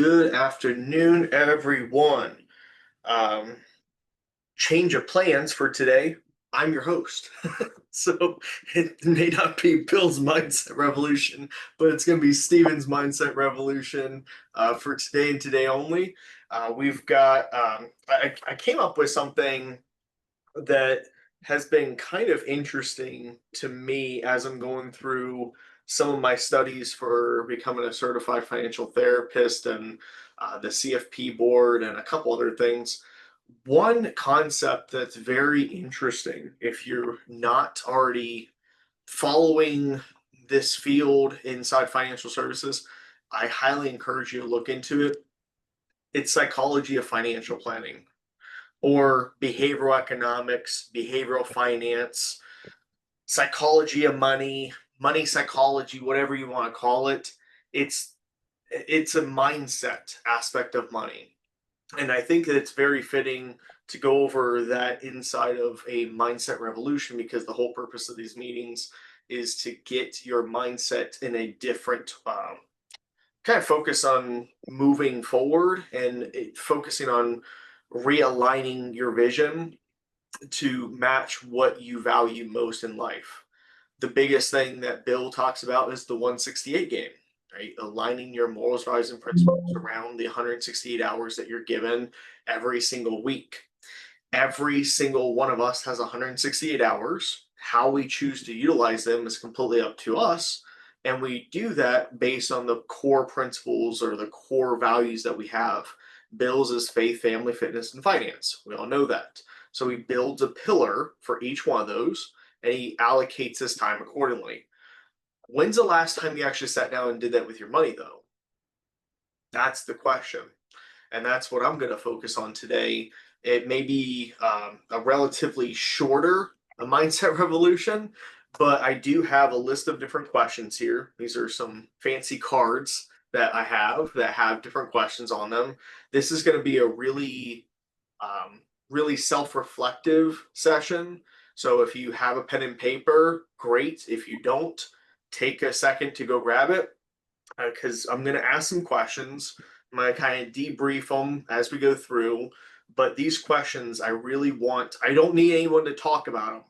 Good afternoon, everyone. Um, Change of plans for today. I'm your host. So it may not be Bill's mindset revolution, but it's going to be Steven's mindset revolution for today and today only. We've got, I came up with something that has been kind of interesting to me as I'm going through some of my studies for becoming a certified financial therapist and the CFP board and a couple other things. One concept that's very interesting, if you're not already following this field inside financial services, I highly encourage you to look into it. It's psychology of financial planning or behavioral economics, behavioral finance, psychology of money, money psychology, whatever you want to call it. It's it's a mindset aspect of money. And I think that it's very fitting to go over that inside of a mindset revolution because the whole purpose of these meetings is to get your mindset in a different kind of focus on moving forward and focusing on realigning your vision to match what you value most in life. The biggest thing that Bill talks about is the 168 game, right? Aligning your morals, values, and principles around the 168 hours that you're given every single week. Every single one of us has 168 hours. How we choose to utilize them is completely up to us. And we do that based on the core principles or the core values that we have. Bill's is faith, family, fitness, and finance. We all know that. So he builds a pillar for each one of those and he allocates his time accordingly. When's the last time you actually sat down and did that with your money, though? That's the question. And that's what I'm going to focus on today. It may be a relatively shorter mindset revolution, but I do have a list of different questions here. These are some fancy cards that I have that have different questions on them. This is going to be a really self-reflective session. So if you have a pen and paper, great. If you don't, take a second to go grab it because I'm going to ask some questions. I'm going to kind of debrief them as we go through. But these questions, I don't need anyone to talk about them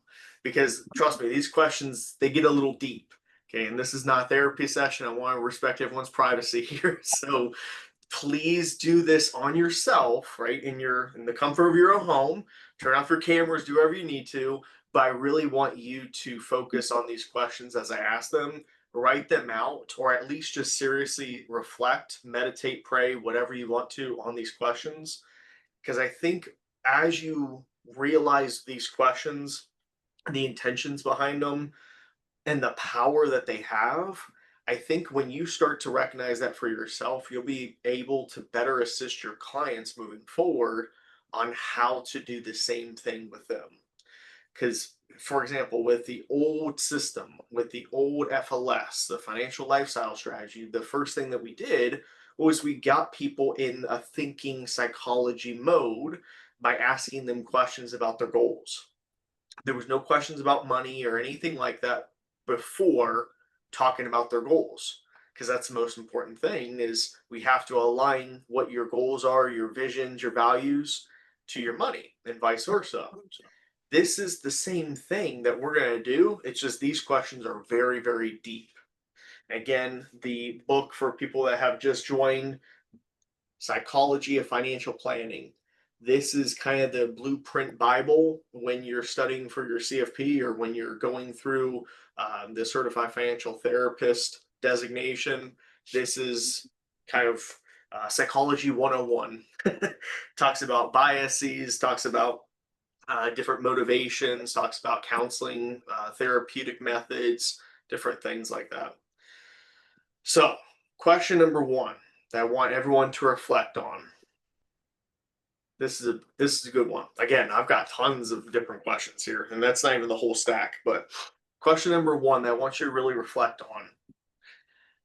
because trust me, these questions, they get a little deep. Okay. And this is not a therapy session. I want to respect everyone's privacy here. So please do this on yourself, right? In the comfort of your own home. Turn off your cameras, do whatever you need to. But I really want you to focus on these questions as I ask them, write them out, or at least just seriously reflect, meditate, pray, whatever you want to on these questions. Because I think as you realize these questions, the intentions behind them, and the power that they have, I think when you start to recognize that for yourself, you'll be able to better assist your clients moving forward on how to do the same thing with them. Because, for example, with the old system, with the old FLS, the financial lifestyle strategy, the first thing that we did was we got people in a thinking psychology mode by asking them questions about their goals. There was no questions about money or anything like that before talking about their goals because that's the most important thing is we have to align what your goals are, your visions, your values to your money and vice versa. This is the same thing that we're going to do. It's just these questions are very, very deep. Again, the book for people that have just joined, Psychology of Financial Planning. This is kind of the blueprint Bible when you're studying for your CFP or when you're going through the Certified Financial Therapist designation. This is kind of Psychology 101. Talks about biases, talks about different motivations, talks about counseling, therapeutic methods, different things like that. So, question number one that I want everyone to reflect on. This is a good one. Again, I've got tons of different questions here, and that's not even the whole stack. But question number one that I want you to really reflect on: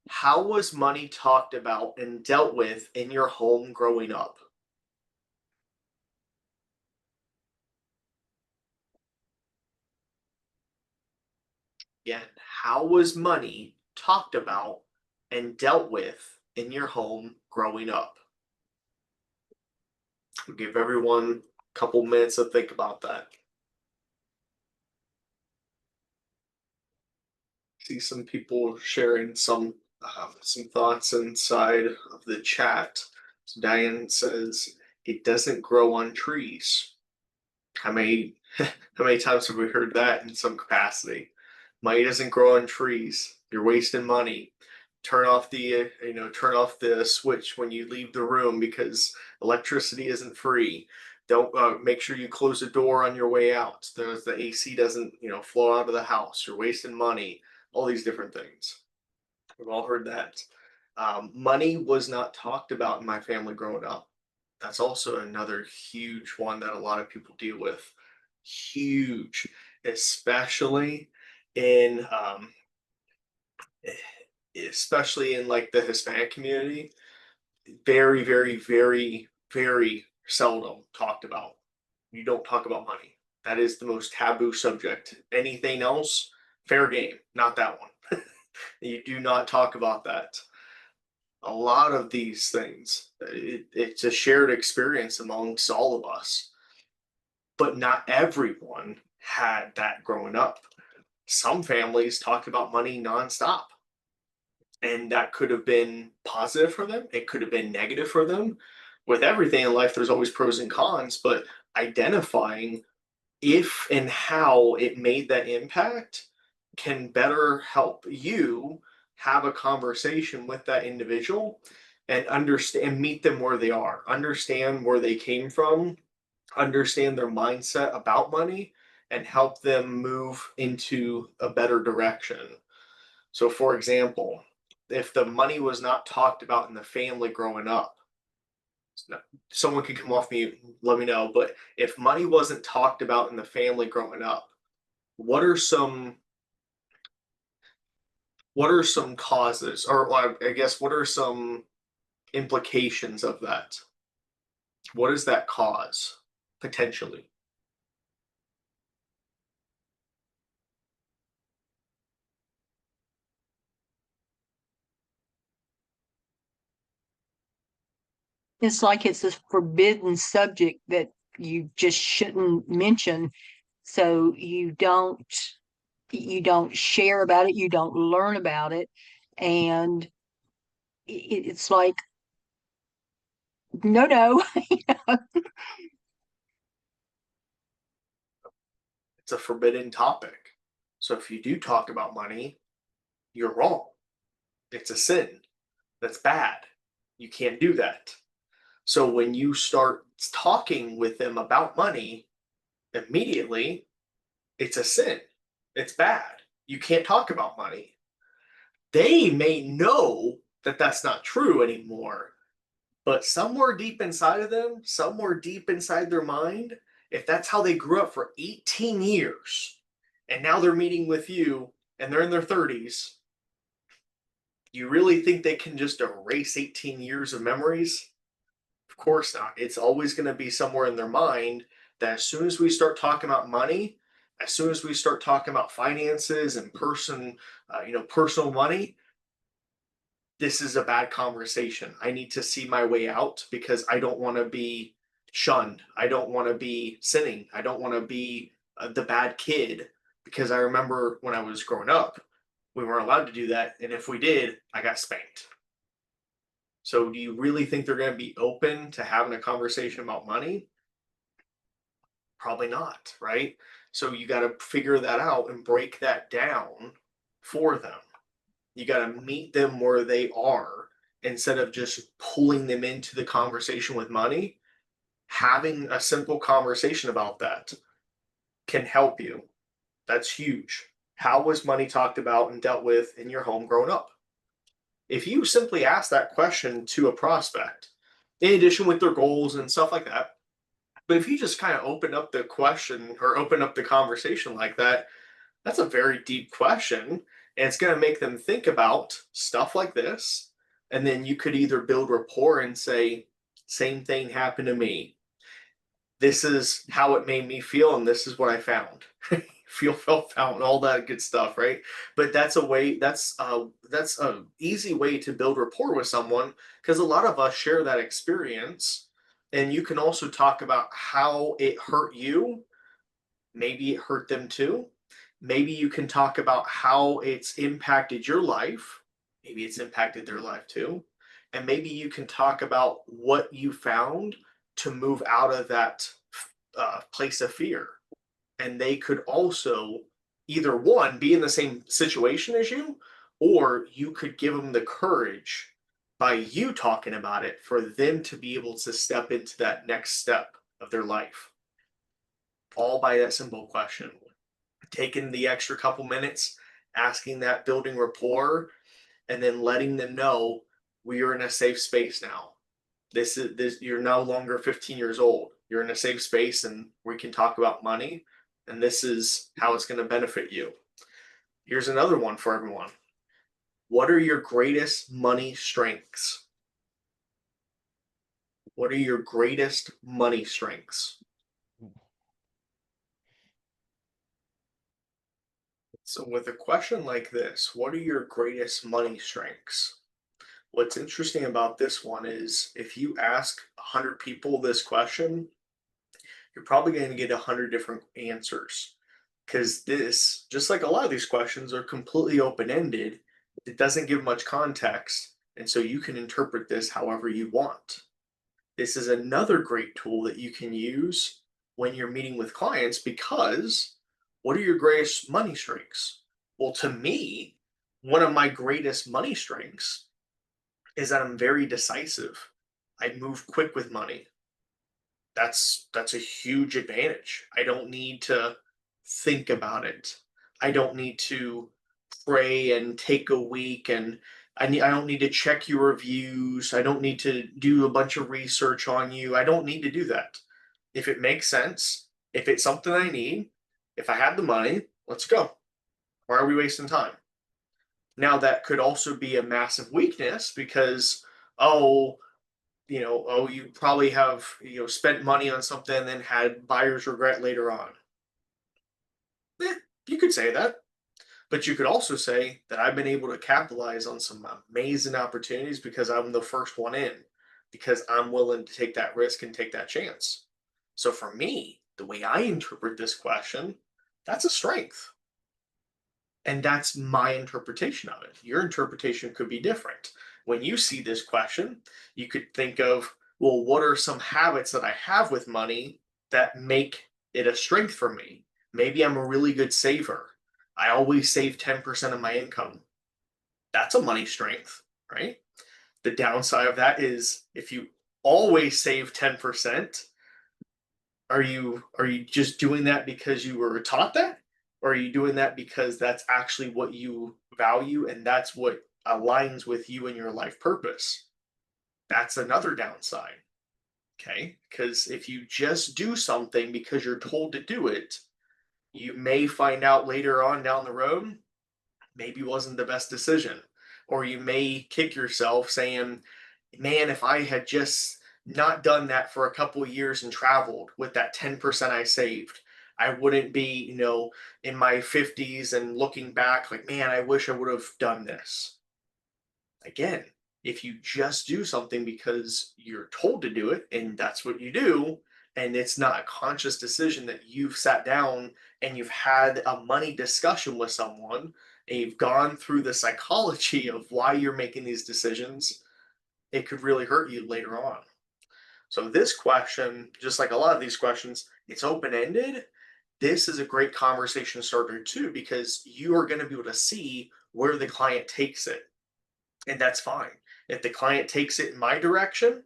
how was money talked about and dealt with in your home growing up? Again, how was money talked about and dealt with in your home growing up? I'll give everyone a couple minutes to think about that. See some people sharing some thoughts inside of the chat. So Diane says it doesn't grow on trees. How many how many times have we heard that in some capacity? Money doesn't grow on trees. You're wasting money. Turn off the switch when you leave the room because electricity isn't free. Don't make sure you close the door on your way out. The AC doesn't flow out of the house. You're wasting money. All these different things. We've all heard that. Money was not talked about in my family growing up. That's also another huge one that a lot of people deal with. Huge, especially in especially in like the Hispanic community. Very, very, very, very seldom talked about. You don't talk about money. That is the most taboo subject. Anything else, fair game. Not that one. You do not talk about that. A lot of these things, it's a shared experience amongst all of us, but not everyone had that growing up. Some families talked about money nonstop, and that could have been positive for them. It could have been negative for them. With everything in life, there's always pros and cons, but identifying if and how it made that impact can better help you have a conversation with that individual and understand, meet them where they are, understand where they came from, understand their mindset about money, and help them move into a better direction. So, for example, if the money was not talked about in the family growing up, someone could come off mute, let me know. But if money wasn't talked about in the family growing up, what are some causes, or I guess what are some implications of that? What does that cause potentially? It's like it's a forbidden subject that you just shouldn't mention. So you don't share about it, you don't learn about it, and it's like no, no. It's a forbidden topic. So if you do talk about money, you're wrong. It's a sin. That's bad. You can't do that. So when you start talking with them about money, immediately it's a sin. It's bad. You can't talk about money. They may know that that's not true anymore, but somewhere deep inside of them, somewhere deep inside their mind, if that's how they grew up for 18 years, and now they're meeting with you and they're in their 30s, you really think they can just erase 18 years of memories? Of course not. It's always going to be somewhere in their mind that as soon as we start talking about money, as soon as we start talking about finances and personal money, this is a bad conversation. I need to see my way out because I don't want to be shunned. I don't want to be sinning. I don't want to be the bad kid because I remember when I was growing up, we weren't allowed to do that. And if we did, I got spanked. So, do you really think they're going to be open to having a conversation about money? Probably not, right? So, you got to figure that out and break that down for them. You got to meet them where they are instead of just pulling them into the conversation with money. Having a simple conversation about that can help you. That's huge. How was money talked about and dealt with in your home growing up? If you simply ask that question to a prospect, in addition with their goals and stuff like that, but if you just kind of open up the question or open up the conversation like that, that's a very deep question. And it's going to make them think about stuff like this. And then you could either build rapport and say, same thing happened to me. This is how it made me feel, and this is what I found. felt fountain, all that good stuff, right? But that's a way, that's a easy way to build rapport with someone, because a lot of us share that experience. And you can also talk about how it hurt you. Maybe it hurt them too. Maybe you can talk about how it's impacted your life. Maybe it's impacted their life too. And maybe you can talk about what you found to move out of that place of fear. And they could also either one be in the same situation as you, or you could give them the courage by you talking about it for them to be able to step into that next step of their life, all by that simple question. Taking the extra couple minutes, asking that, building rapport, and then letting them know we are in a safe space now. This you're no longer 15 years old. You're in a safe space and we can talk about money, and this is how it's going to benefit you. Here's another one for everyone. What are your greatest money strengths? What are your greatest money strengths? So, with a question like this, what are your greatest money strengths? What's interesting about this one is if you ask 100 people this question, you're probably going to get 100 different answers. Because this, just like a lot of these questions, are completely open ended. It doesn't give much context. And so you can interpret this however you want. This is another great tool that you can use when you're meeting with clients, because what are your greatest money strengths? Well, to me, one of my greatest money strengths is that I'm very decisive. I move quick with money. That's a huge advantage. I don't need to think about it. I don't need to pray and take a week, and I don't need to check your reviews. I don't need to do a bunch of research on you. I don't need to do that. If it makes sense, if it's something I need, if I have the money, let's go. Why are we wasting time? Now that could also be a massive weakness because, oh, oh, you probably have, spent money on something and then had buyer's regret later on. You could say that, but you could also say that I've been able to capitalize on some amazing opportunities because I'm the first one in, because I'm willing to take that risk and take that chance. So for me, the way I interpret this question, that's a strength. And that's my interpretation of it. Your interpretation could be different. When you see this question, you could think of, well, what are some habits that I have with money that make it a strength for me? Maybe I'm a really good saver. I always save 10% of my income. That's a money strength, right? The downside of that is if you always save 10%, are you just doing that because you were taught that? Or are you doing that because that's actually what you value and that's what aligns with you and your life purpose? That's another downside. Okay. Because if you just do something because you're told to do it, you may find out later on down the road, maybe wasn't the best decision. Or you may kick yourself saying, man, if I had just not done that for a couple of years and traveled with that 10% I saved, I wouldn't be, in my 50s and looking back like, man, I wish I would have done this. Again, if you just do something because you're told to do it and that's what you do, and it's not a conscious decision that you've sat down and you've had a money discussion with someone and you've gone through the psychology of why you're making these decisions, it could really hurt you later on. So this question, just like a lot of these questions, it's open-ended. This is a great conversation starter too, because you are going to be able to see where the client takes it. And that's fine. If the client takes it in my direction,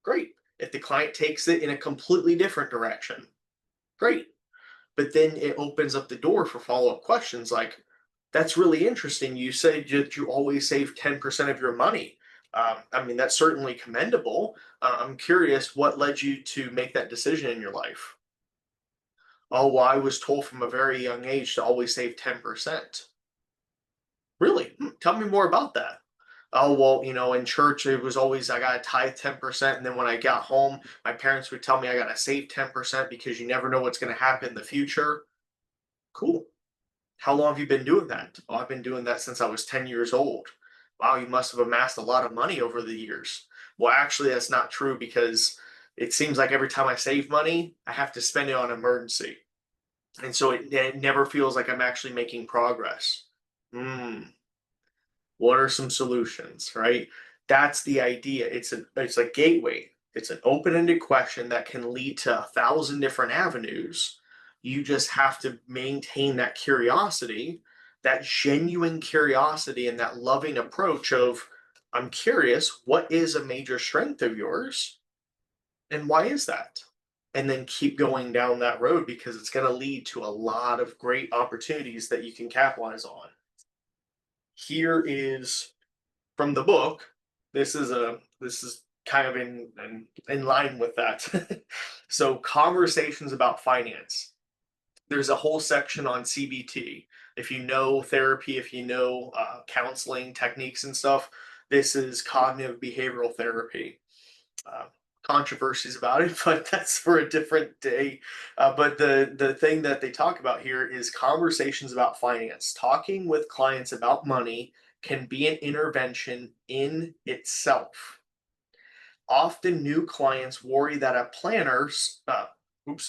great. If the client takes it in a completely different direction, great. But then it opens up the door for follow-up questions like, that's really interesting. You said that you always save 10% of your money. I mean, that's certainly commendable. I'm curious what led you to make that decision in your life. Oh, well, I was told from a very young age to always save 10%. Really? Tell me more about that. Oh, well, in church, it was always, I got to tithe 10%. And then when I got home, my parents would tell me I got to save 10% because you never know what's going to happen in the future. Cool. How long have you been doing that? Oh, I've been doing that since I was 10 years old. Wow, you must have amassed a lot of money over the years. Well, actually, that's not true because it seems like every time I save money, I have to spend it on emergency. And so it never feels like I'm actually making progress. Hmm. What are some solutions, right? That's the idea. It's a gateway. It's an open-ended question that can lead to 1,000 different avenues. You just have to maintain that curiosity, that genuine curiosity, and that loving approach of, I'm curious, what is a major strength of yours? And why is that? And then keep going down that road because it's going to lead to a lot of great opportunities that you can capitalize on. Here is from the book. This is kind of in line with that. So conversations about finance. There's a whole section on CBT. If you know therapy, if you know counseling techniques and stuff, this is cognitive behavioral therapy. uh, Controversies about it, but that's for a different day. But the thing that they talk about here is conversations about finance. Talking with clients about money can be an intervention in itself. Often, new clients worry that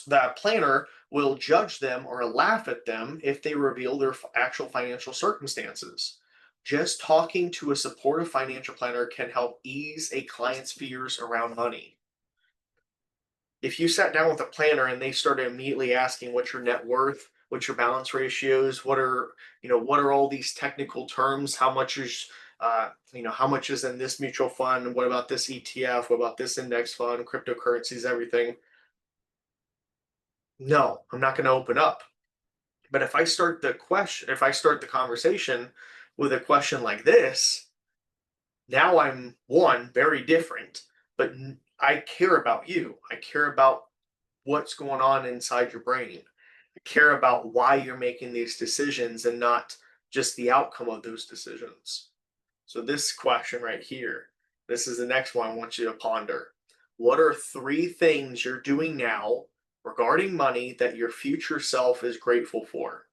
that a planner will judge them or laugh at them if they reveal their actual financial circumstances. Just talking to a supportive financial planner can help ease a client's fears around money. If you sat down with a planner and they started immediately asking what's your net worth, what's your balance ratios, what are all these technical terms, how much is how much is in this mutual fund, what about this ETF, what about this index fund, cryptocurrencies, everything. No, I'm not going to open up. But if I start the conversation with a question like this, now I'm one very different, but I care about you. I care about what's going on inside your brain. I care about why you're making these decisions and not just the outcome of those decisions. So, this question right here, this is the next one I want you to ponder. What are three things you're doing now regarding money that your future self is grateful for?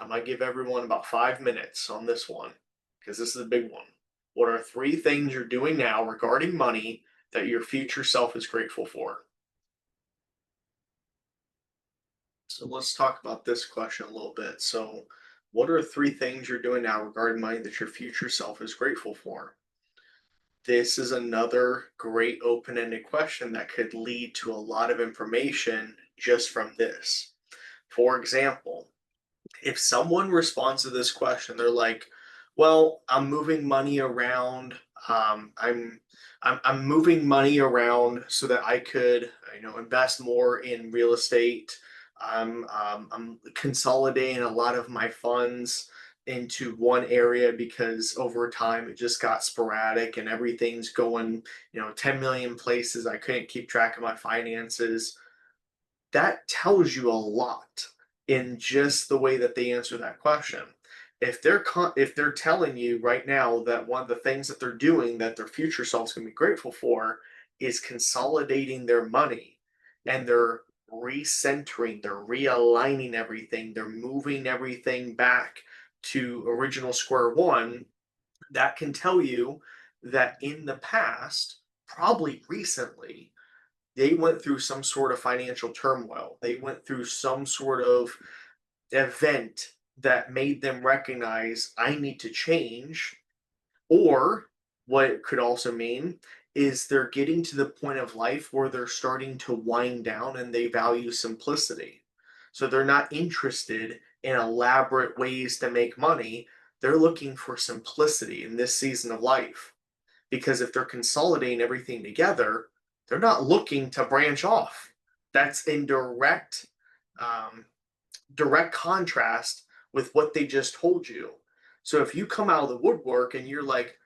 I might give everyone about 5 minutes on this one because this is a big one. What are three things you're doing now regarding money that your future self is grateful for? So let's talk about this question a little bit. So, what are three things you're doing now regarding money that your future self is grateful for? This is another great open ended question that could lead to a lot of information just from this. For example, if someone responds to this question, they're like, "Well, I'm moving money around. Um, I'm I'm moving money around so that I could, invest more in real estate. I'm consolidating a lot of my funds into one area because over time it just got sporadic and everything's going, 10 million places. I couldn't keep track of my finances." That tells you a lot in just the way that they answer that question. If they're telling you right now that one of the things that they're doing that their future self's going to be grateful for is consolidating their money, and they're recentering, they're realigning everything, they're moving everything back to original square one, that can tell you that in the past, probably recently, they went through some sort of financial turmoil. They went through some sort of event that made them recognize, I need to change. Or what it could also mean is they're getting to the point of life where they're starting to wind down and they value simplicity. So they're not interested in elaborate ways to make money. They're looking for simplicity in this season of life, because if they're consolidating everything together, they're not looking to branch off. That's in um, direct contrast with what they just told you. So if you come out of the woodwork and you're like,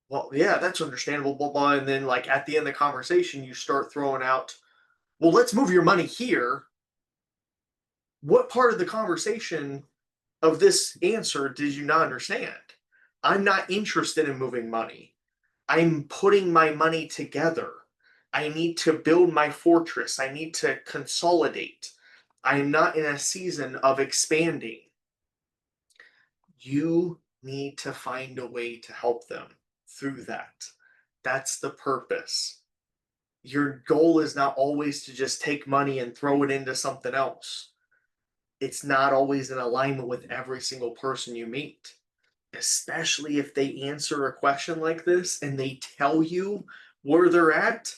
well, yeah, that's understandable, blah, blah, and then like at the end of the conversation, you start throwing out, well, let's move your money here. What part of the conversation of this answer did you not understand? I'm not interested in moving money. I'm putting my money together. I need to build my fortress. I need to consolidate. I am not in a season of expanding. You need to find a way to help them through that. That's the purpose. Your goal is not always to just take money and throw it into something else. It's not always in alignment with every single person you meet, especially if they answer a question like this and they tell you where they're at.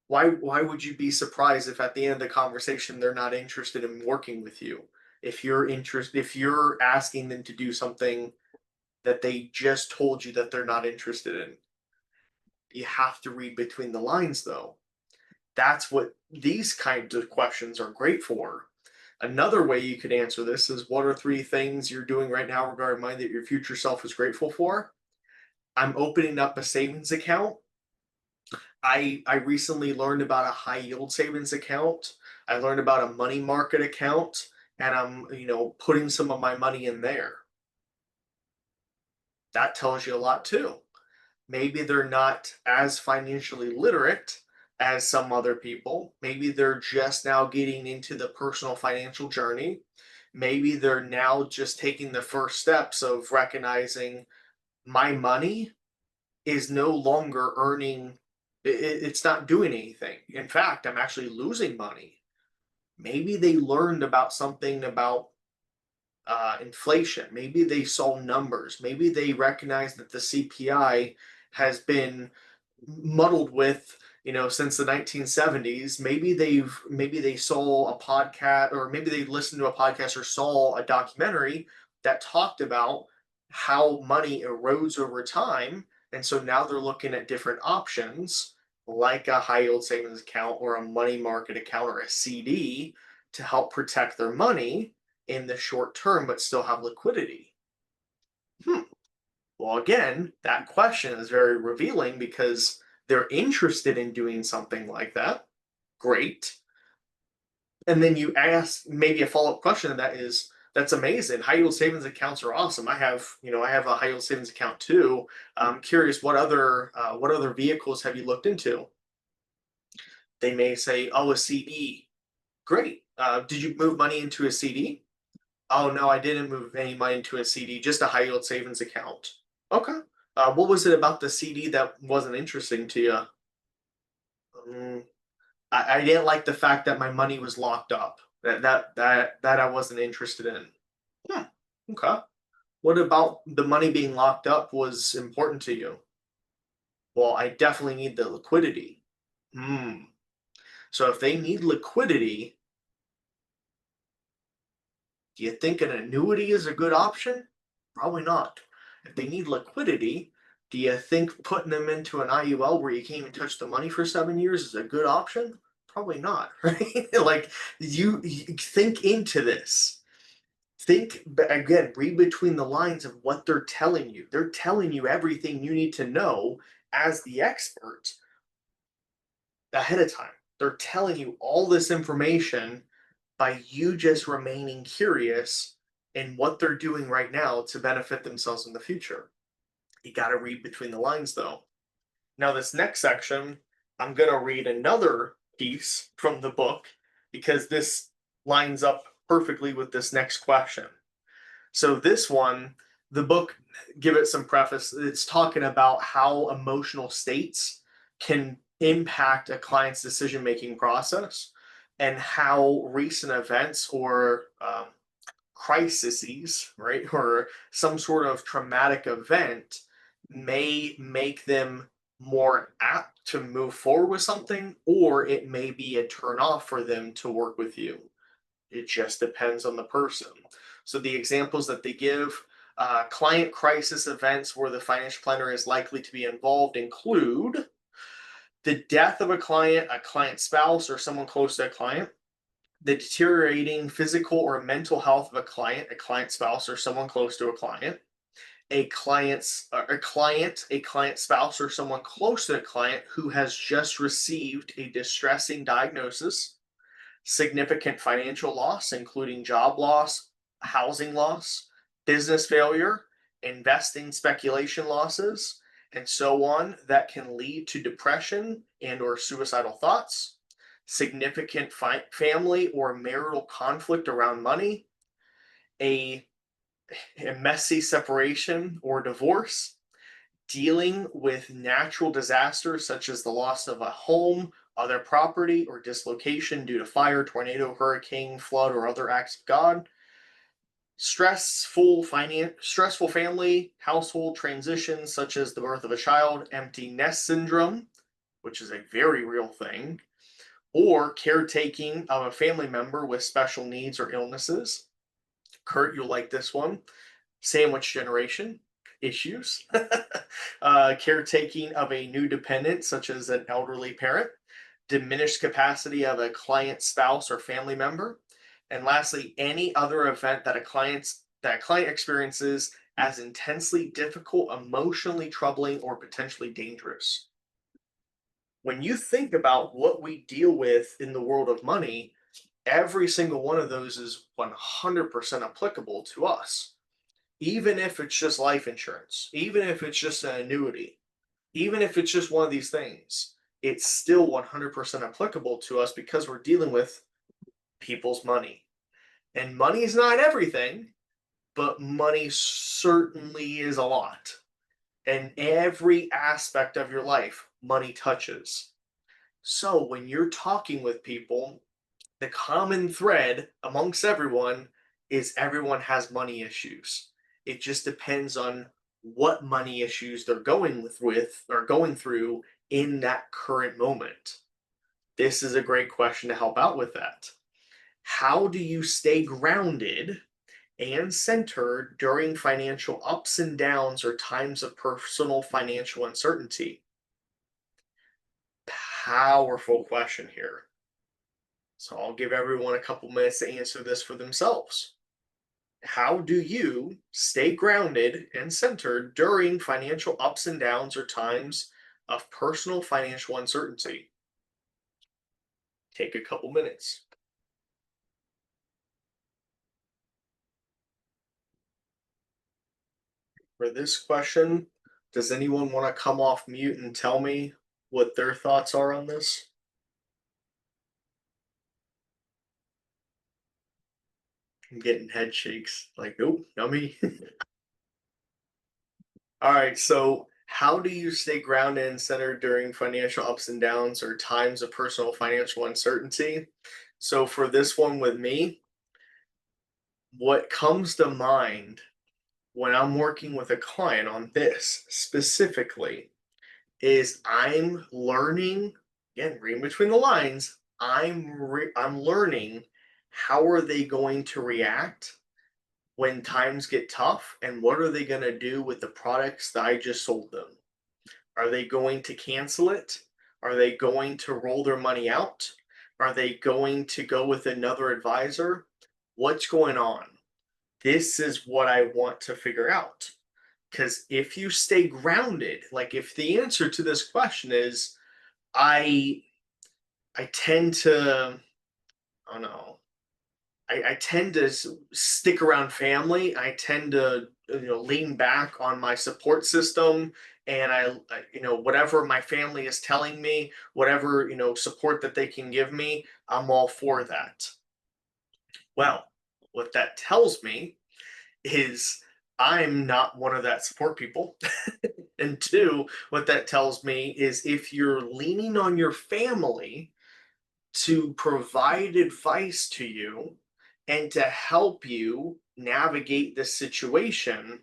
Why would you be surprised if at the end of the conversation they're not interested in working with you? If you're asking them to do something that they just told you that they're not interested in. You have to read between the lines though. That's what these kinds of questions are great for. Another way you could answer this is, what are three things you're doing right now regarding money that your future self is grateful for? I'm opening up a savings account. I recently learned about a high yield savings account. I learned about a money market account, and I'm, putting some of my money in there. That tells you a lot too. Maybe they're not as financially literate as some other people. Maybe they're just now getting into the personal financial journey. Maybe they're now just taking the first steps of recognizing my money is no longer earning, it's not doing anything. In fact, I'm actually losing money. Maybe they learned about something about inflation. Maybe they saw numbers. Maybe they recognize that the CPI has been muddled with, since the 1970s. Maybe they saw a podcast, or maybe they listened to a podcast or saw a documentary that talked about how money erodes over time, and so now they're looking at different options like a high yield savings account or a money market account or a CD to help protect their money in the short term but still have liquidity. Hmm. Well, again, that question is very revealing because they're interested in doing something like that. Great. And then you ask maybe a follow up question to that is, that's amazing. High yield savings accounts are awesome. I have a high yield savings account too. I'm curious, what other vehicles have you looked into? They may say, oh, a CD. Great. Did you move money into a CD? Oh no, I didn't move any money into a CD, just a high yield savings account. Okay. What was it about the CD that wasn't interesting to you? Um, I didn't like the fact that my money was locked up. That I wasn't interested in. Hmm. Okay. What about the money being locked up was important to you? Well, I definitely need the liquidity. Hmm. So if they need liquidity, do you think an annuity is a good option? Probably not. If they need liquidity, do you think putting them into an IUL where you can't even touch the money for 7 years is a good option? Probably not, right? Like you think into this. Think again, read between the lines of what they're telling you. They're telling you everything you need to know as the expert ahead of time. They're telling you all this information by you just remaining curious in what they're doing right now to benefit themselves in the future. You got to read between the lines though. Now, this next section, I'm going to read another piece from the book because this lines up perfectly with this next question. So, this one, the book, give it some preface, it's talking about how emotional states can impact a client's decision making process and how recent events or crises, right, or some sort of traumatic event may make them more apt to move forward with something, or it may be a turn off for them to work with you. It just depends on the person. So the examples that they give, client crisis events where the financial planner is likely to be involved include the death of a client spouse, or someone close to a client, the deteriorating physical or mental health of a client spouse, or someone close to a client, a client spouse, or someone close to a client who has just received a distressing diagnosis, significant financial loss, including job loss, housing loss, business failure, investing speculation losses, and so on, that can lead to depression and or suicidal thoughts. significant family or marital conflict around money, a, a messy separation or divorce, dealing with natural disasters such as the loss of a home, other property, or dislocation due to fire, tornado, hurricane, flood, or other acts of God, stressful family household transitions such as the birth of a child, empty nest syndrome, which is a very real thing, or caretaking of a family member with special needs or illnesses. Kurt, you'll like this one. Sandwich generation issues, caretaking of a new dependent, such as an elderly parent, diminished capacity of a client's spouse or family member, and lastly, any other event that a client experiences as intensely difficult, emotionally troubling, or potentially dangerous. When you think about what we deal with in the world of money, every single one of those is 100% applicable to us, even if it's just life insurance, even if it's just an annuity, even if it's just one of these things, it's still 100% applicable to us because we're dealing with people's money. And money is not everything, but money certainly is a lot. And every aspect of your life, money touches. So when you're talking with people, the common thread amongst everyone is everyone has money issues. It just depends on what money issues they're going with or going through in that current moment. This is a great question to help out with that. How do you stay grounded and centered during financial ups and downs or times of personal financial uncertainty? Powerful question here. So I'll give everyone a couple minutes to answer this for themselves. How do you stay grounded and centered during financial ups and downs or times of personal financial uncertainty? Take a couple minutes. For this question, does anyone want to come off mute and tell me what their thoughts are on this? I'm getting head shakes. Like, nope, not me. All right, so how do you stay grounded and centered during financial ups and downs or times of personal financial uncertainty? So, for this one with me, what comes to mind when I'm working with a client on this specifically is I'm learning, again, reading between the lines, I'm learning how are they going to react when times get tough and what are they going to do with the products that I just sold them? Are they going to cancel it? Are they going to roll their money out? Are they going to go with another advisor? What's going on? This is what I want to figure out. Because if you stay grounded, like if the answer to this question is, I I tend to, I don't know, I tend to stick around family. I tend to lean back on my support system, and whatever my family is telling me, whatever support that they can give me, I'm all for that. Well, what that tells me is I'm not one of that support people. And two, what that tells me is if you're leaning on your family to provide advice to you and to help you navigate this situation,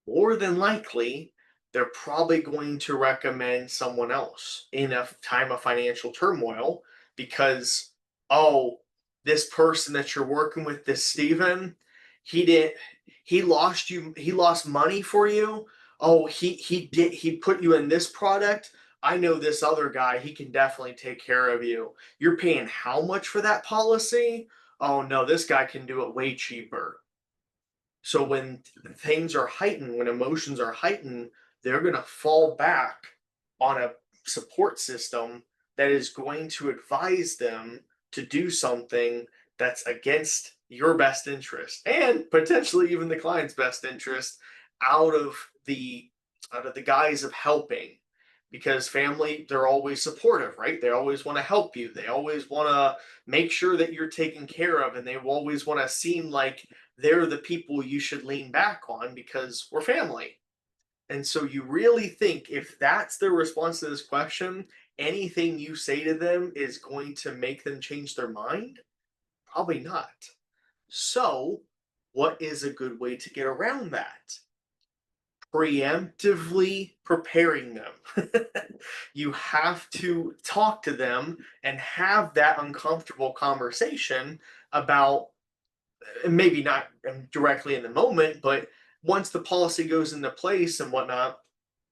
more than likely, they're probably going to recommend someone else in a time of financial turmoil because, oh, this person that you're working with, this Steven, he didn't, he lost money for you. Oh, he put you in this product. I know this other guy, he can definitely take care of you. You're paying how much for that policy? Oh no, this guy can do it way cheaper. So when things are heightened, when emotions are heightened, they're going to fall back on a support system that is going to advise them to do something that's against your best interest and potentially even the client's best interest out of the out of the guise of helping. because family, they're always supportive, right? They always want to help you. They always want to make sure that you're taken care of, and they always want to seem like they're the people you should lean back on because we're family. And so you really think if that's their response to this question, anything you say to them is going to make them change their mind? Probably not. So, what is a good way to get around that? Preemptively preparing them. You have to talk to them and have that uncomfortable conversation about, maybe not directly in the moment, but once the policy goes into place and whatnot,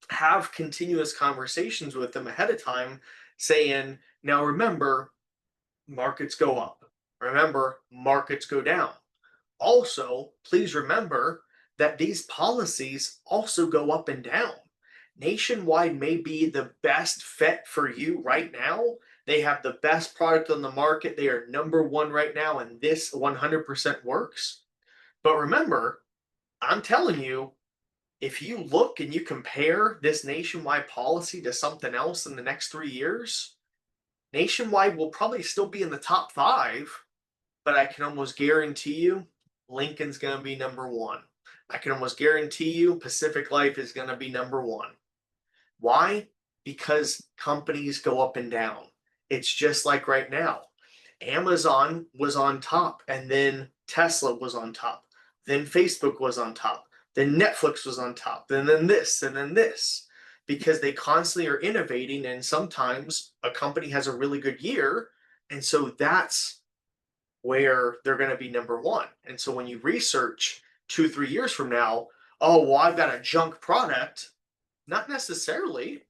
have continuous conversations with them ahead of time saying, now remember, markets go up. Remember, markets go down. Also, please remember that these policies also go up and down. Nationwide may be the best fit for you right now. They have the best product on the market. They are number one right now, and this 100% works. But remember, I'm telling you, if you look and you compare this nationwide policy to something else in the next 3 years, nationwide will probably still be in the top five, but I can almost guarantee you Lincoln's going to be number one. I can almost guarantee you Pacific Life is going to be number one. Why? Because companies go up and down. It's just like right now. Amazon was on top, and then Tesla was on top, then Facebook was on top, then Netflix was on top, then this, and then this, because they constantly are innovating, and sometimes a company has a really good year, and so that's where they're going to be number one. And so when you research 2, 3 years from now, oh, well, I've got a junk product, not necessarily.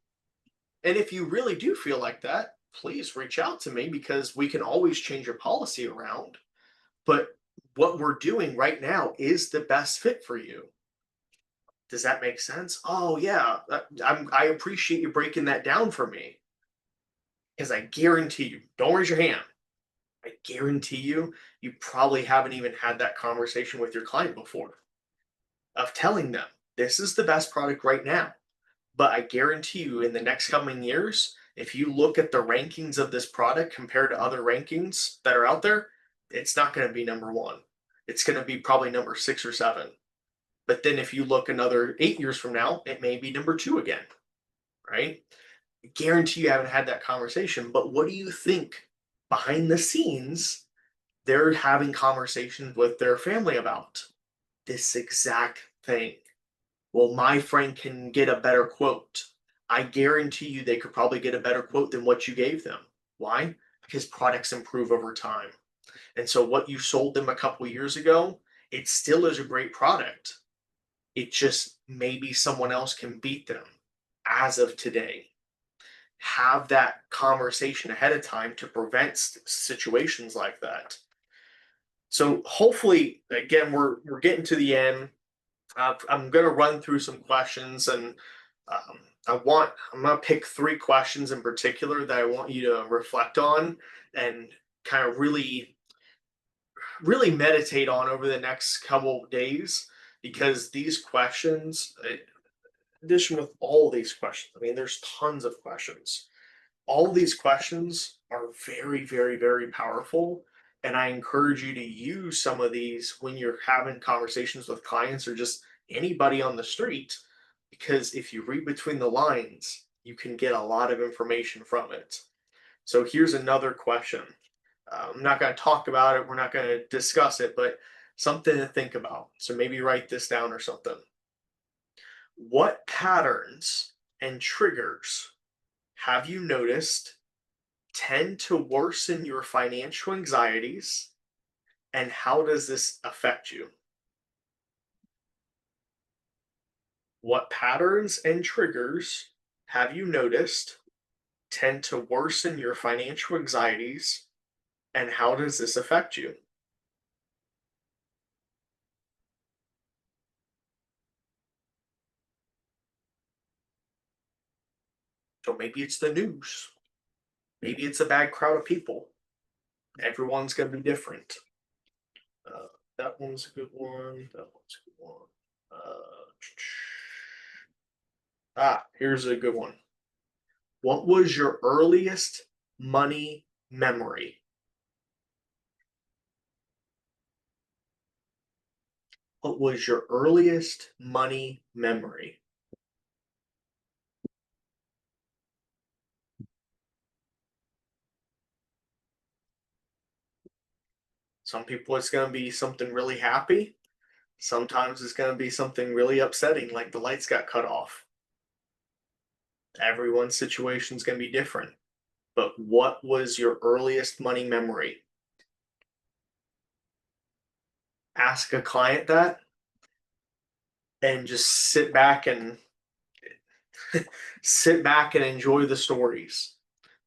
And if you really do feel like that, please reach out to me because we can always change your policy around. But what we're doing right now is the best fit for you. Does that make sense? Oh, yeah. I appreciate you breaking that down for me because I guarantee you, don't raise your hand. I guarantee you, you probably haven't even had that conversation with your client before of telling them this is the best product right now. But I guarantee you, in the next coming years, if you look at the rankings of this product compared to other rankings that are out there, it's not going to be number one. It's going to be probably number six or seven. But then if you look another 8 years from now, it may be number two again, right? I guarantee you haven't had that conversation. But what do you think behind the scenes they're having conversations with their family about? This exact thing. Well, my friend can get a better quote. I guarantee you they could probably get a better quote than what you gave them. Why? Because products improve over time. And so what you sold them a couple years ago, it still is a great product. It just maybe someone else can beat them as of today. Have that conversation ahead of time to prevent situations like that. So hopefully, again, we're getting to the end. I'm going to run through some questions, and um, I'm going to pick 3 questions in particular that I want you to reflect on and kind of really meditate on over the next couple of days, because these questions, in addition with all these questions, I mean, there's tons of questions. All these questions are very, very, very powerful. And I encourage you to use some of these when you're having conversations with clients or just anybody on the street, because if you read between the lines, you can get a lot of information from it. So here's another question. I'm not going to talk about it, we're not going to discuss it, but something to think about. So maybe write this down or something. What patterns and triggers have you noticed tend to worsen your financial anxieties, and how does this affect you? What patterns and triggers have you noticed tend to worsen your financial anxieties, and how does this affect you? So maybe it's the news. Maybe it's a bad crowd of people. Everyone's going to be different. Uh, that one's a good one. That one's a good one. Here's a good one. What was your earliest money memory? What was your earliest money memory? Some people it's going to be something really happy. Sometimes it's going to be something really upsetting, like the lights got cut off. Everyone's situation is going to be different. But what was your earliest money memory? Ask a client that and just sit back and enjoy the stories.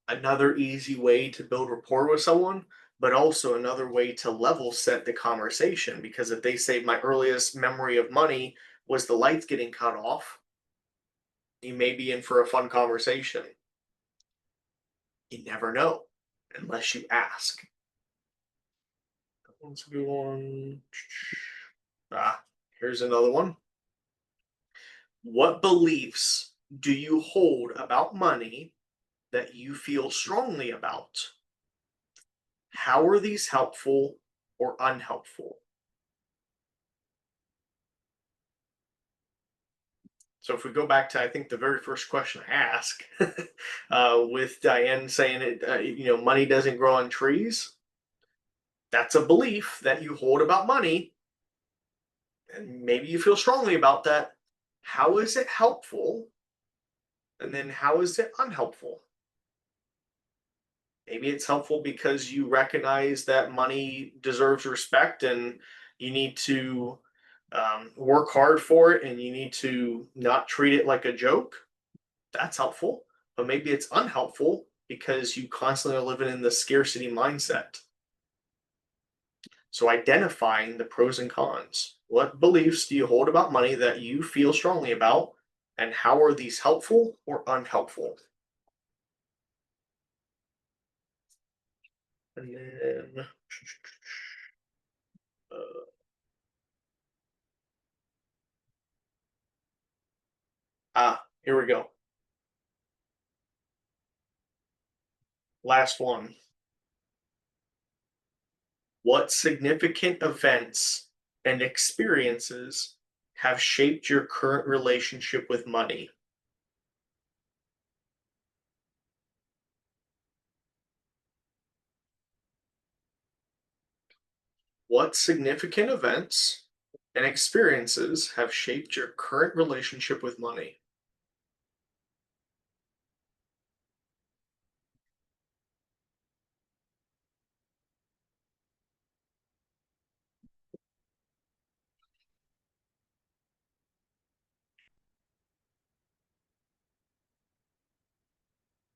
Another easy way to build rapport with someone, but also another way to level set the conversation. Because if they say my earliest memory of money was the lights getting cut off, you may be in for a fun conversation. You never know unless you ask. Let's go on. Ah, here's another one. What beliefs do you hold about money that you feel strongly about? How are these helpful or unhelpful? So if we go back to, I think, the very first question I asked, with Diane saying money doesn't grow on trees. That's a belief that you hold about money, and maybe you feel strongly about that. How is it helpful? And then how is it unhelpful? Maybe it's helpful because you recognize that money deserves respect and you need to work hard for it and you need to not treat it like a joke. That's helpful. But maybe it's unhelpful because you constantly are living in the scarcity mindset. So identifying the pros and cons. What beliefs do you hold about money that you feel strongly about? And how are these helpful or unhelpful? And then, uh, here we go. Last one. What significant events and experiences have shaped your current relationship with money? What significant events and experiences have shaped your current relationship with money?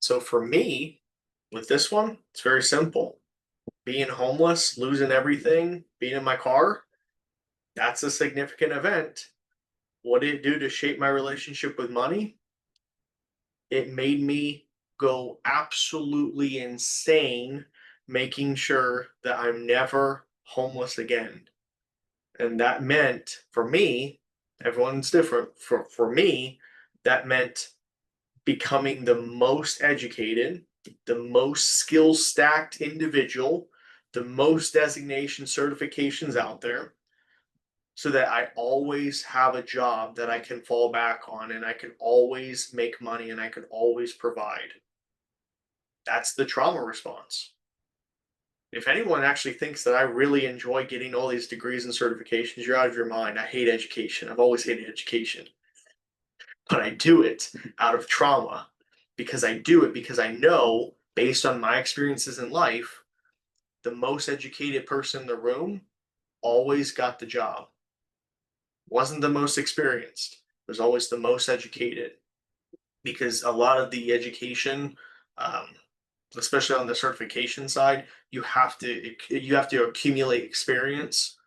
So for me, with this one, it's very simple. Being homeless, losing everything, being in my car, that's a significant event. What did it do to shape my relationship with money? It made me go absolutely insane making sure that I'm never homeless again. And that meant for me, everyone's different. For me, that meant becoming the most educated, the most skill stacked individual, the most designation certifications out there, so that I always have a job that I can fall back on and I can always make money and I can always provide. That's the trauma response. If anyone actually thinks that I really enjoy getting all these degrees and certifications, you're out of your mind. I hate education. I've always hated education. But I do it out of trauma because I do it because I know, based on my experiences in life, the most educated person in the room always got the job. Wasn't the most experienced, was always the most educated because a lot of the education, um, especially on the certification side, you have to accumulate experience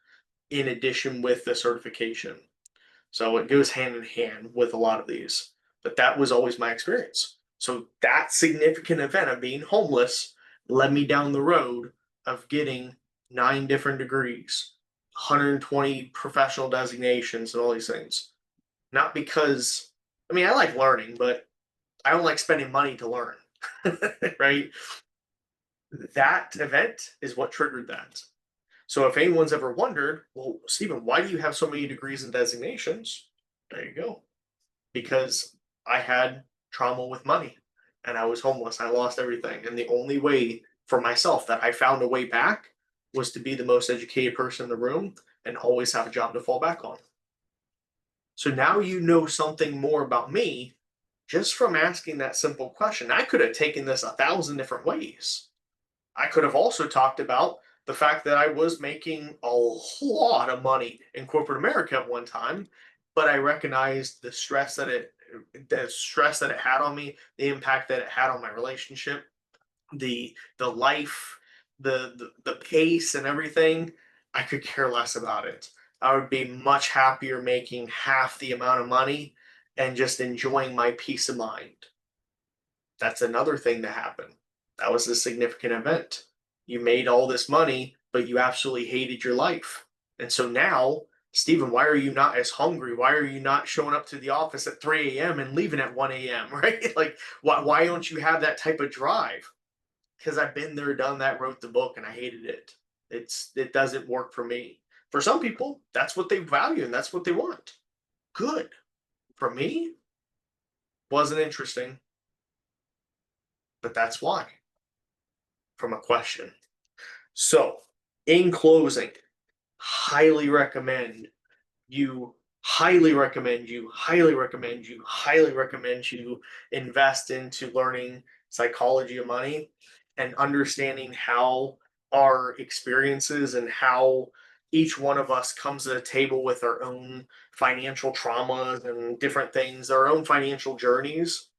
in addition with the certification. So it goes hand in hand with a lot of these. But that was always my experience. So that significant event of being homeless led me down the road of getting 9 different degrees, 120 professional designations, and all these things. Not because, I mean, I like learning, but I don't like spending money to learn. Right? That event is what triggered that. So if anyone's ever wondered, well, Stephen, why do you have so many degrees and designations? There you go. Because I had trauma with money and I was homeless. I lost everything. And the only way for myself that I found a way back was to be the most educated person in the room and always have a job to fall back on. So now you know something more about me just from asking that simple question. I could have taken this 1,000 different ways. I could have also talked about the fact that I was making a lot of money in corporate America at one time, but I recognized the stress that it had on me, the impact that it had on my relationship, the life, the pace and everything. I could care less about it. I would be much happier making half the amount of money and just enjoying my peace of mind. That's another thing that happened. That was a significant event. You made all this money, but you absolutely hated your life. And so now, Stephen, why are you not as hungry? Why are you not showing up to the office at 3 a.m. and leaving at 1 a.m., right? Like, why don't you have that type of drive? Because I've been there, done that, wrote the book, and I hated it. It doesn't work for me. For some people, that's what they value and that's what they want. Good. For me, wasn't interesting, but that's why. From a question. So, in closing, highly recommend you, highly recommend you, highly recommend you, highly recommend you invest into learning psychology of money and understanding how our experiences and how each one of us comes to the table with our own financial traumas and different things, our own financial journeys,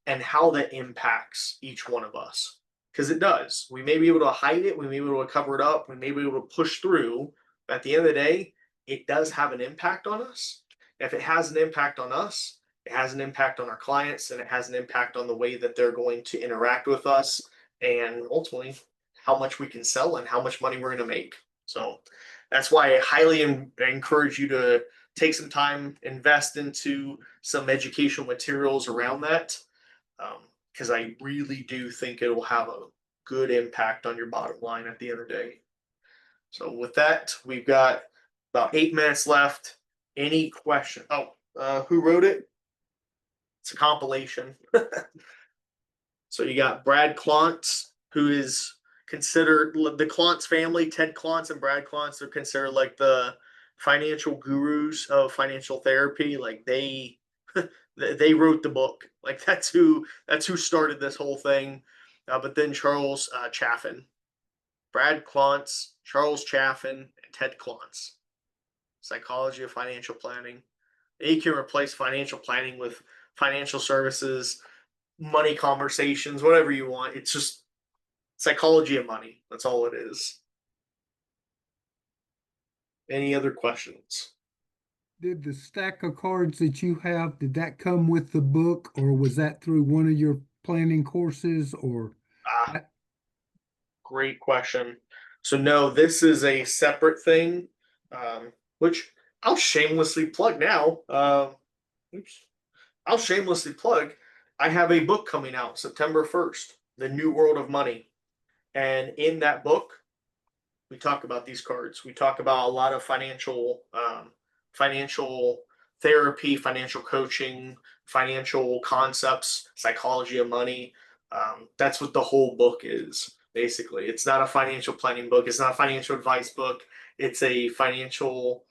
and how that impacts each one of us. Because it does. We may be able to hide it, we may be able to cover it up, we may be able to push through. But at the end of the day, it does have an impact on us. If it has an impact on us, it has an impact on our clients and it has an impact on the way that they're going to interact with us and ultimately how much we can sell and how much money we're going to make. So that's why I highly encourage you to take some time, invest into some educational materials around that because I really do think it will have a good impact on your bottom line at the end of the day. So with that, we've got about 8 minutes left. Any question? Oh, who wrote it? It's a compilation. So you got Brad Klontz, who is considered the Klontz family, Ted Klontz and Brad Klontz are considered like the financial gurus of financial therapy. Like they wrote the book. Like that's who started this whole thing. But then Charles Chaffin, Brad Klontz, Charles Chaffin, and Ted Klontz. Psychology of Financial Planning. You can replace financial planning with financial services, money conversations, whatever you want. It's just psychology of money. That's all it is. Any other questions? Did the stack of cards that you have, did that come with the book or was that through one of your planning courses or Ah, that? great question. So no, this is a separate thing, which I'll shamelessly plug now. Oops. I'll shamelessly plug. I have a book coming out September 1st, The New World of Money. And in that book, we talk about these cards. We talk about a lot of financial therapy, financial coaching, financial concepts, psychology of money. That's what the whole book is. Basically, it's not a financial planning book. It's not a financial advice book. It's a financial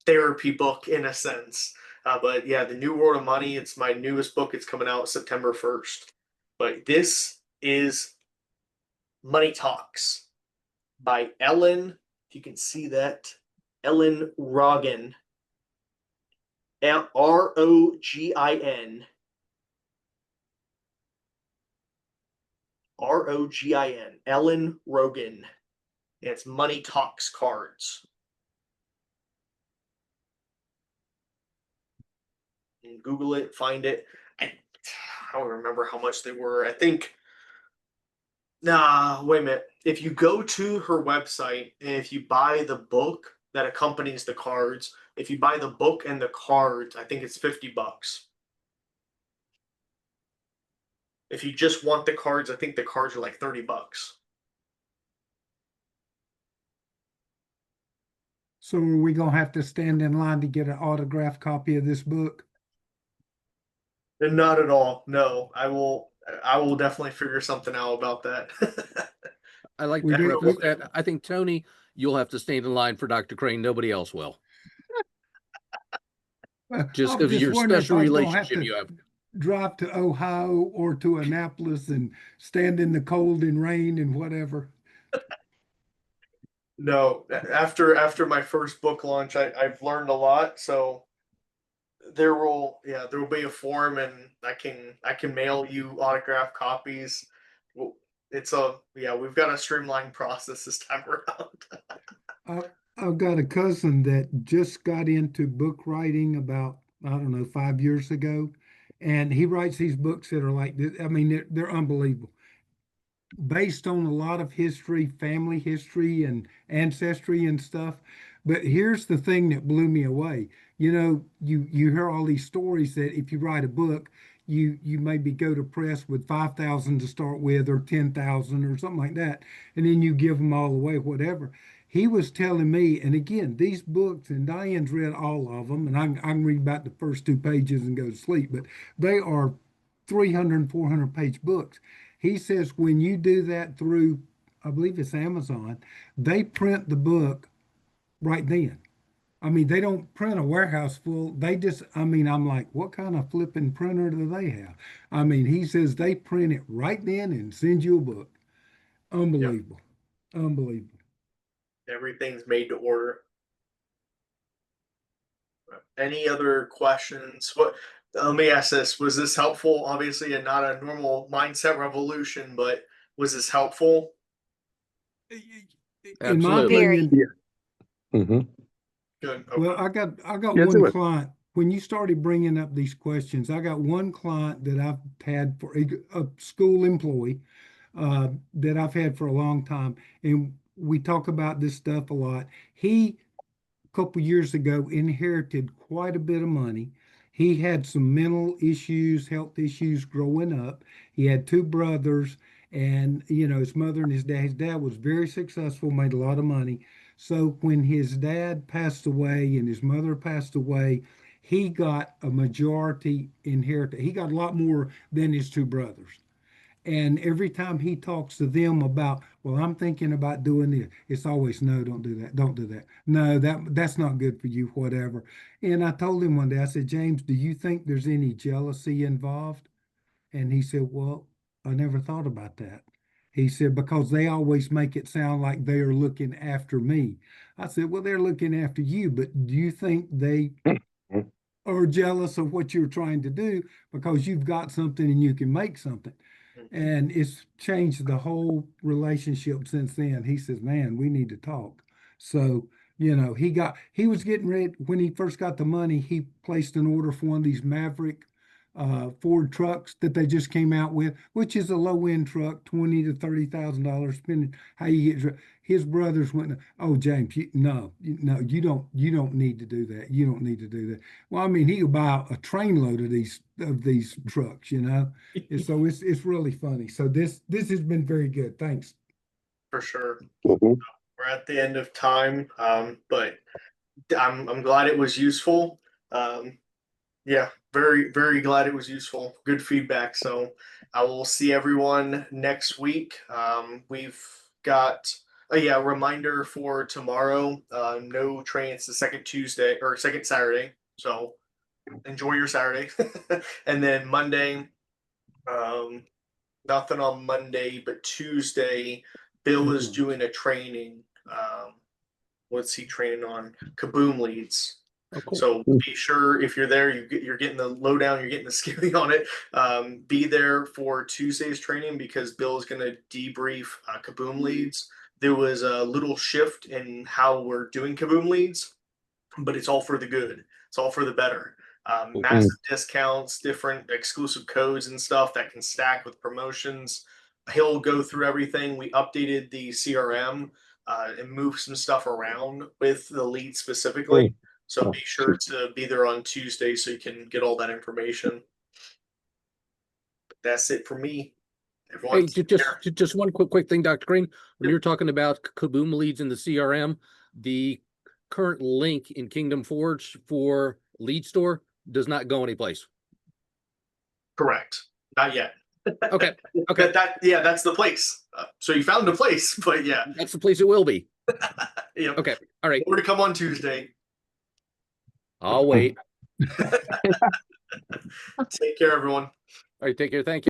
therapy book in a sense. But yeah, The New World of Money. It's my newest book. It's coming out September 1st. But this is Money Talks by Ellen, if you can see that, Ellen Rogin, Rogin, Rogin, Ellen Rogin. And it's Money Talks cards. And Google it, find it. I don't remember how much they were. I think, nah, wait a minute. If you go to her website and if you buy the book that accompanies the cards, if you buy the book and the cards, I think it's $50. If you just want the cards, I think the cards are like $30. So are we gonna have to stand in line to get an autographed copy of this book? And not at all. No, I will definitely figure something out about that. I like We to do, preface that. I think, Tony, you'll have to stand in line for Dr. Crane. Nobody else will. I Just was because of just your wondering if special I was gonna have relationship to you have. drive to Ohio or to Annapolis and stand in the cold and rain and whatever. No, after my first book launch, I've learned a lot. So there will be a form, and I can mail you autograph copies. Well, it's a yeah, we've got a streamlined process this time around. I, I've got a cousin that just got into book writing about, I don't know, 5 years ago. And he writes these books that are like this. I mean, they're unbelievable, based on a lot of history, family history and ancestry and stuff. But here's the thing that blew me away. You know, you hear all these stories that if you write a book, you maybe go to press with 5,000 to start with or 10,000 or something like that, and then you give them all away, whatever. He was telling me, and again, these books, and Diane's read all of them, and I can read about the first 2 pages and go to sleep, but they are 300, 400 page books. He says when you do that through, I believe it's Amazon, they print the book right then. I mean, they don't print a warehouse full. They just, I mean, I'm like, what kind of flipping printer do they have? I mean, he says they print it right then and send you a book. Yep, Unbelievable. Unbelievable. everything's made to order. Any other questions? What? Let me ask this: was this helpful? Obviously, and not a normal mindset revolution, but was this helpful? In my Absolutely. Very. opinion, Hmm. Good. well, Okay. I got Yeah, one do it. client. When you started bringing up these questions, I got one client that I've had for a school employee that I've had for a long time, and we talk about this stuff a lot. He couple years ago inherited quite a bit of money. He had some mental issues, health issues growing up. He had two brothers, and his mother and his dad. His dad was very successful, made a lot of money. So when his dad passed away and his mother passed away, he got a majority inheritance. He got a lot more than his two brothers. And every time he talks to them about, well, I'm thinking about doing this, it's always, no, don't do that. Don't do that. No, that's not good for you, whatever. And I told him one day, I said, James, do you think there's any jealousy involved? And he said, well, I never thought about that. He said, because they always make it sound like they are looking after me. I said, well, they're looking after you, but do you think they are jealous of what you're trying to do because you've got something and you can make something? And it's changed the whole relationship since then. He says, man, we need to talk. So, he was getting ready when he first got the money, he placed an order for one of these Maverick Ford trucks that they just came out with, which is a low end truck, 20 to $30,000, depending how you get. His brothers went, oh, James, no, no, you don't need to do that. You don't need to do that. Well, I mean, he could buy a trainload of these trucks, And so it's really funny. So this has been very good. Thanks. For sure. Hmm. We're at the end of time, but I'm glad it was useful. Um, yeah, very glad it was useful. Good feedback. So I will see everyone next week. We've got yeah, reminder for tomorrow. No train. It's the second Tuesday or second Saturday. So enjoy your Saturday. And then Monday, um, nothing on Monday, but Tuesday, Bill is Excellent. doing a training. What's he training on? Kaboom leads. Oh, cool. So be sure if you're there, you're getting the lowdown, you're getting the skinny on it. Be there for Tuesday's training because Bill is going to debrief Kaboom leads. There was a little shift in how we're doing Kaboom leads, but it's all for the good. It's all for the better. Massive discounts, different exclusive codes and stuff that can stack with promotions. He'll go through everything. We updated the CRM and moved some stuff around with the lead specifically. So be sure to be there on Tuesday so you can get all that information. that's it for me. Hey, Everyone, take care. just one quick thing, Dr. Crane. When you're talking about Kaboom leads in the CRM, the current link in Kingdom Forge for lead store does not go anyplace. Correct. Not yet. Okay. Okay. Yeah, that's the place. So you found a place, but yeah. That's the place it will be. Yep. Okay. All right. More to come on Tuesday. I'll wait. Take care, everyone. All right. Take care. Thank you.